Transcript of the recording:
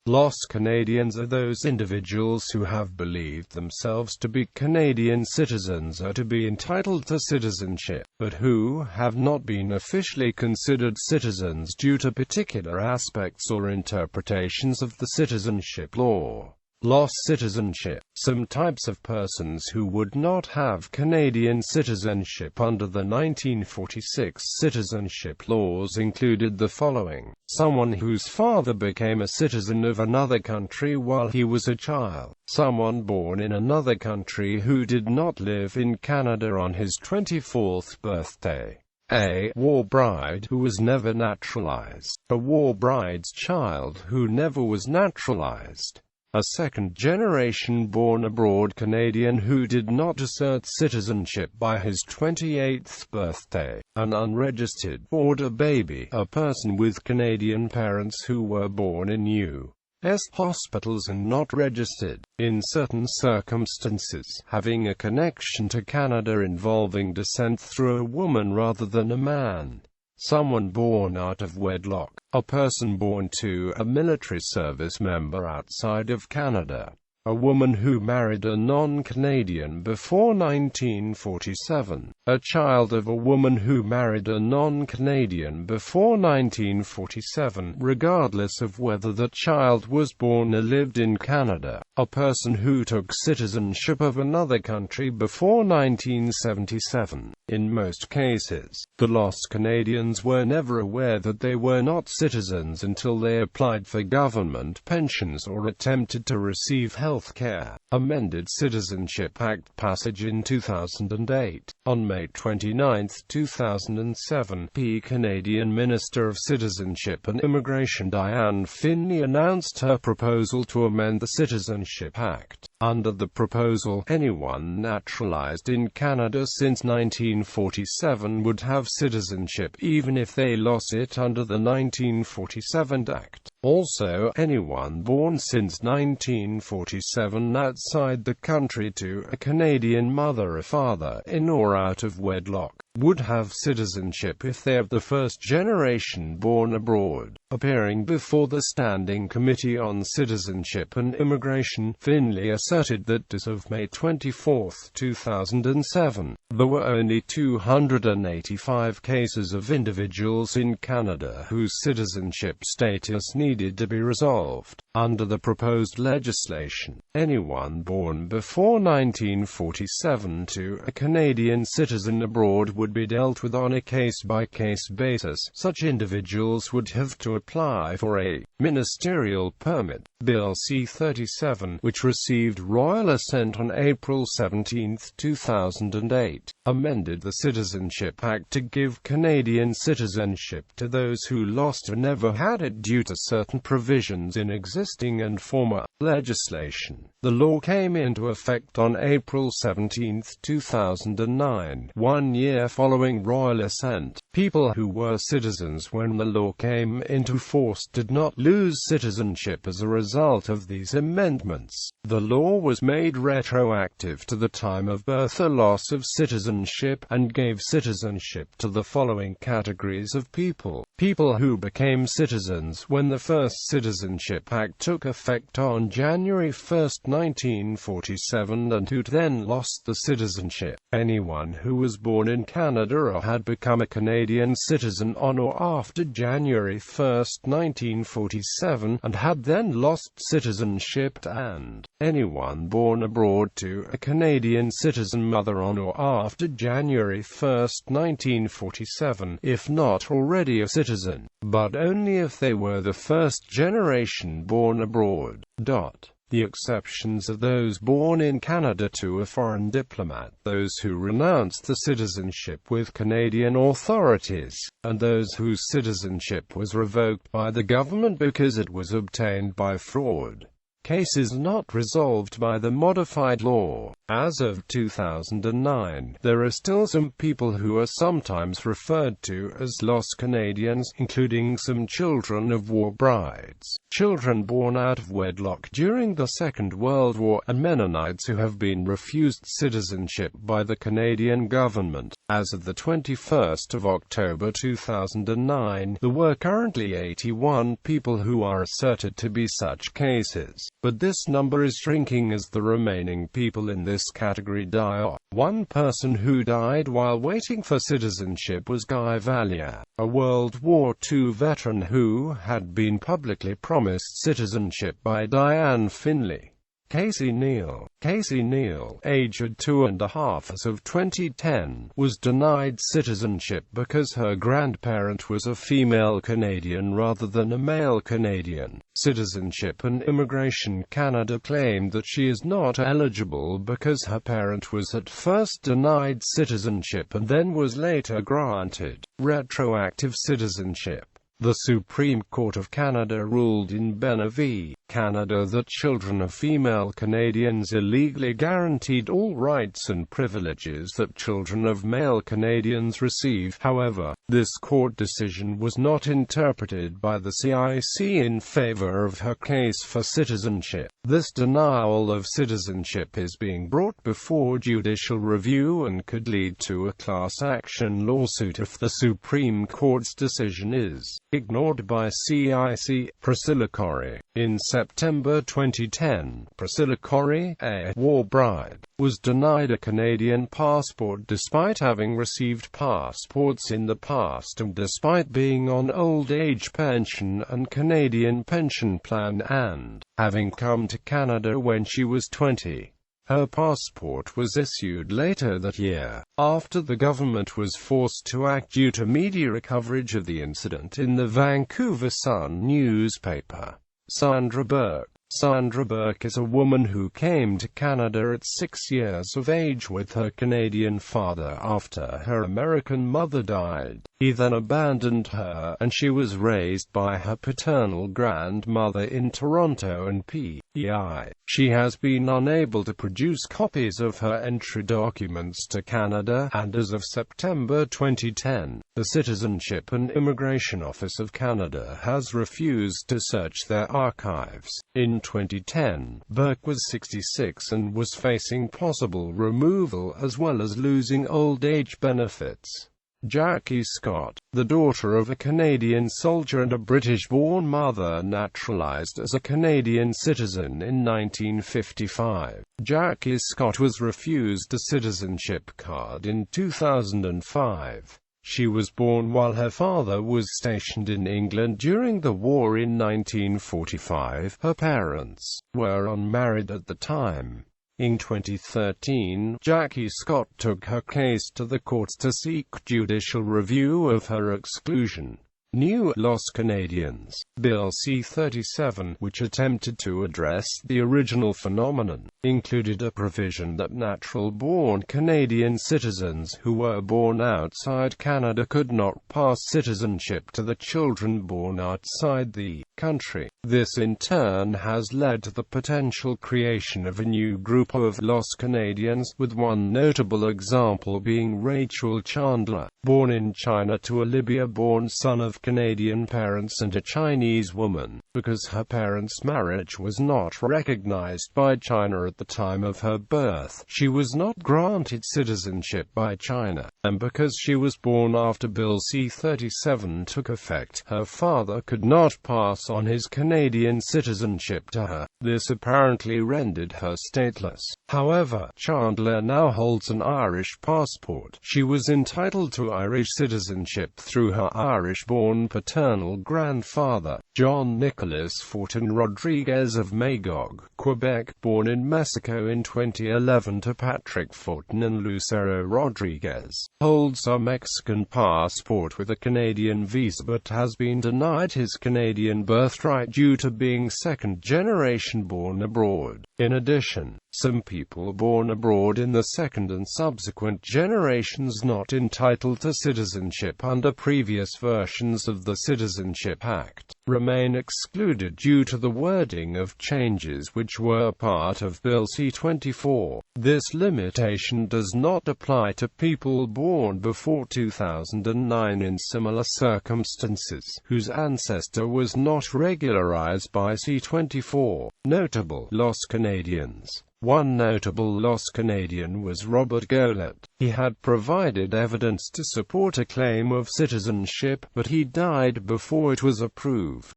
Lost Canadians are those individuals who have believed themselves to be Canadian citizens or to be entitled to citizenship, but who have not been officially considered citizens due to particular aspects or interpretations of the citizenship law. Lost citizenship. Some types of persons who would not have Canadian citizenship under the 1946 citizenship laws included the following: someone whose father became a citizen of another country while he was a child, someone born in another country who did not live in Canada on his 24th birthday, a war bride who was never naturalized, a war bride's child who never was naturalized, a second-generation born-abroad Canadian who did not assert citizenship by his 28th birthday, an unregistered border baby, a person with Canadian parents who were born in U.S. hospitals and not registered, in certain circumstances, having a connection to Canada involving descent through a woman rather than a man. Someone born out of wedlock, a person born to a military service member outside of Canada, a woman who married a non-Canadian before 1947, a child of a woman who married a non-Canadian before 1947, regardless of whether the child was born or lived in Canada, a person who took citizenship of another country before 1977. In most cases, the lost Canadians were never aware that they were not citizens until they applied for government pensions or attempted to receive health care. Amended Citizenship Act passage in 2008. On May 29, 2007, Canadian Minister of Citizenship and Immigration Dianne Findlay announced her proposal to amend the Citizenship Act. Under the proposal, anyone naturalized in Canada since 1947 would have citizenship even if they lost it under the 1947 Act. Also, anyone born since 1947 outside the country to a Canadian mother or father, in or out of wedlock, would have citizenship if they are the first generation born abroad. Appearing before the Standing Committee on Citizenship and Immigration, Findlay asserted that as of May 24, 2007, there were only 285 cases of individuals in Canada whose citizenship status needed to be resolved. Under the proposed legislation, anyone born before 1947 to a Canadian citizen abroad would be dealt with on a case-by-case basis. Such individuals would have to apply for a ministerial permit. Bill C-37, which received royal assent on April 17, 2008, amended the Citizenship Act to give Canadian citizenship to those who lost or never had it due to certain provisions in existing and former legislation. The law came into effect on April 17, 2009, 1 year following royal assent. People who were citizens when the law came into force did not lose citizenship as a result of these amendments. The law was made retroactive to the time of birth or loss of citizenship, and gave citizenship to the following categories of people: people who became citizens when the first Citizenship Act took effect on January 1, 1947, and who then lost the citizenship; anyone who was born in Canada or had become a Canadian citizen on or after January 1, 1947, and had then lost citizenship; and anyone born abroad to a Canadian citizen mother on or after January 1, 1947, if not already a citizen, but only if they were the first generation born abroad. The exceptions are those born in Canada to a foreign diplomat, those who renounced the citizenship with Canadian authorities, and those whose citizenship was revoked by the government because it was obtained by fraud. cases not resolved by the modified law. As of 2009, there are still some people who are sometimes referred to as lost Canadians, including some children of war brides, children born out of wedlock during the Second World War, and Mennonites who have been refused citizenship by the Canadian government. As of the 21st of October 2009, there were currently 81 people who are asserted to be such cases, but this number is shrinking as the remaining people in this category die off. One person who died while waiting for citizenship was Guy Valliere, a World War II veteran who had been publicly promised citizenship by Diane Finley. Casey Neal, aged 2.5 as of 2010, was denied citizenship because her grandparent was a female Canadian rather than a male Canadian. Citizenship and Immigration Canada claimed that she is not eligible because her parent was at first denied citizenship and then was later granted retroactive citizenship. The Supreme Court of Canada ruled in Bena v. Canada that children of female Canadians illegally guaranteed all rights and privileges that children of male Canadians receive. However, this court decision was not interpreted by the CIC in favor of her case for citizenship. This denial of citizenship is being brought before judicial review and could lead to a class action lawsuit if the Supreme Court's decision is ignored by CIC. Priscilla Corrie. In September 2010, Priscilla Corrie, a war bride, was denied a Canadian passport despite having received passports in the past and despite being on old age pension and Canadian pension plan and having come to Canada when she was 20. Her passport was issued later that year, after the government was forced to act due to media coverage of the incident in the Vancouver Sun newspaper. Sandra Burke is a woman who came to Canada at 6 years of age with her Canadian father after her American mother died. He then abandoned her, and she was raised by her paternal grandmother in Toronto and PEI. She has been unable to produce copies of her entry documents to Canada, and as of September 2010, the Citizenship and Immigration Office of Canada has refused to search their archives. In 2010, Burke was 66 and was facing possible removal as well as losing old age benefits. Jackie Scott, the daughter of a Canadian soldier and a British-born mother, naturalized as a Canadian citizen in 1955. Jackie Scott was refused a citizenship card in 2005. She was born while her father was stationed in England during the war in 1945. Her parents were unmarried at the time. In 2013, Jackie Scott took her case to the courts to seek judicial review of her exclusion. New Lost Canadians Bill C-37, which attempted to address the original phenomenon, included a provision that natural-born Canadian citizens who were born outside Canada could not pass citizenship to the children born outside the country. This in turn has led to the potential creation of a new group of lost Canadians, with one notable example being Rachel Chandler, born in China to a Libya-born son of Canadian parents and a Chinese woman. Because her parents' marriage was not recognized by China at the time of her birth, she was not granted citizenship by China, and because she was born after Bill C-37 took effect, her father could not pass on his Canadian citizenship to her. This apparently rendered her stateless. However, Chandler now holds an Irish passport. She was entitled to Irish citizenship through her Irish-born paternal grandfather, John Nicholas Fortin Rodriguez of Magog, Quebec, born in Mexico in 2011 to Patrick Fortin and Lucero Rodriguez. Holds a Mexican passport with a Canadian visa but has been denied his Canadian birthright due to being second-generation born abroad. In addition, some people born abroad in the second and subsequent generations not entitled to citizenship under previous versions of the Citizenship Act. remain excluded due to the wording of changes which were part of Bill C-24. This limitation does not apply to people born before 2009 in similar circumstances, whose ancestor was not regularized by C-24. Notable lost Canadians. One notable lost Canadian was Robert Goelet. He had provided evidence to support a claim of citizenship, but he died before it was approved.